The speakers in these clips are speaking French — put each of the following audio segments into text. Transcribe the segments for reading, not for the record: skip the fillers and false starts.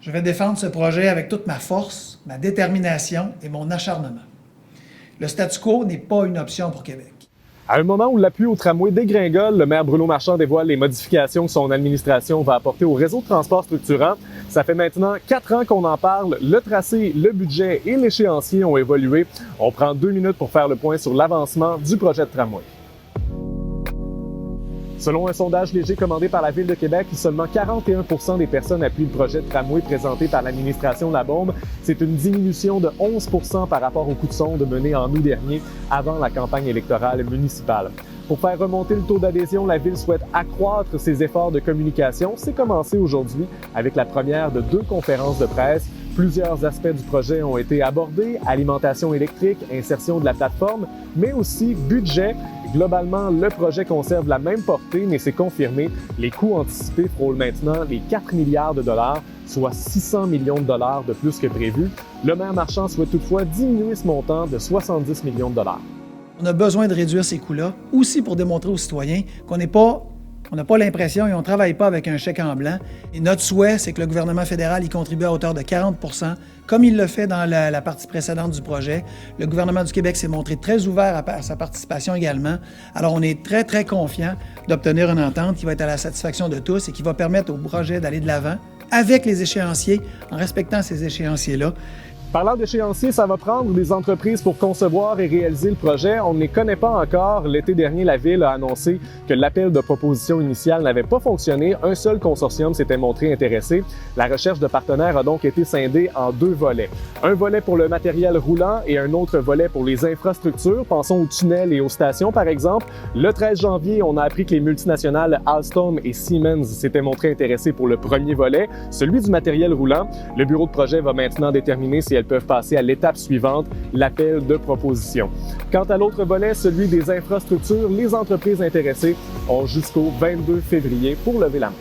Je vais défendre ce projet avec toute ma force, ma détermination et mon acharnement. Le statu quo n'est pas une option pour Québec. À un moment où l'appui au tramway dégringole, le maire Bruno Marchand dévoile les modifications que son administration va apporter au réseau de transport structurant. Ça fait maintenant 4 ans qu'on en parle. Le tracé, le budget et l'échéancier ont évolué. On prend 2 minutes pour faire le point sur l'avancement du projet de tramway. Selon un sondage léger commandé par la Ville de Québec, seulement 41% des personnes appuient le projet de tramway présenté par l'administration Labaume. C'est une diminution de 11% par rapport au coup de sonde mené en août dernier, avant la campagne électorale municipale. Pour faire remonter le taux d'adhésion, la Ville souhaite accroître ses efforts de communication. C'est commencé aujourd'hui avec la première de 2 conférences de presse. Plusieurs aspects du projet ont été abordés, alimentation électrique, insertion de la plateforme, mais aussi budget. Globalement, le projet conserve la même portée, mais c'est confirmé. Les coûts anticipés frôlent maintenant les 4 milliards de dollars, soit 600 millions de dollars de plus que prévu. Le maire Marchand souhaite toutefois diminuer ce montant de 70 millions de dollars. On a besoin de réduire ces coûts-là, aussi pour démontrer aux citoyens qu'on n'a pas l'impression et on ne travaille pas avec un chèque en blanc. Et notre souhait, c'est que le gouvernement fédéral y contribue à hauteur de 40 %, comme il le fait dans la partie précédente du projet. Le gouvernement du Québec s'est montré très ouvert à sa participation également. Alors, on est très, très confiant d'obtenir une entente qui va être à la satisfaction de tous et qui va permettre au projet d'aller de l'avant avec les échéanciers, en respectant ces échéanciers-là. Parlant d'échéancier, ça va prendre des entreprises pour concevoir et réaliser le projet. On ne les connaît pas encore. L'été dernier, la Ville a annoncé que l'appel de proposition initiale n'avait pas fonctionné. Un seul consortium s'était montré intéressé. La recherche de partenaires a donc été scindée en 2 volets. Un volet pour le matériel roulant et un autre volet pour les infrastructures. Pensons aux tunnels et aux stations, par exemple. Le 13 janvier, on a appris que les multinationales Alstom et Siemens s'étaient montrés intéressés pour le premier volet, celui du matériel roulant. Le bureau de projet va maintenant déterminer si elles peuvent passer à l'étape suivante, l'appel de proposition. Quant à l'autre volet, celui des infrastructures, les entreprises intéressées ont jusqu'au 22 février pour lever la main.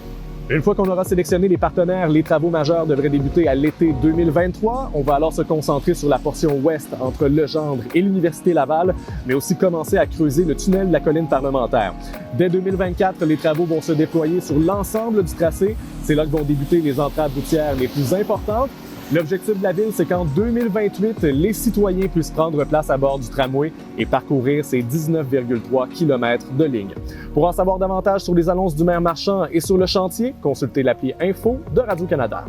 Une fois qu'on aura sélectionné les partenaires, les travaux majeurs devraient débuter à l'été 2023. On va alors se concentrer sur la portion ouest entre Legendre et l'Université Laval, mais aussi commencer à creuser le tunnel de la colline parlementaire. Dès 2024, les travaux vont se déployer sur l'ensemble du tracé. C'est là que vont débuter les entraves routières les plus importantes. L'objectif de la Ville, c'est qu'en 2028, les citoyens puissent prendre place à bord du tramway et parcourir ces 19,3 km de ligne. Pour en savoir davantage sur les annonces du maire Marchand et sur le chantier, consultez l'appli Info de Radio-Canada.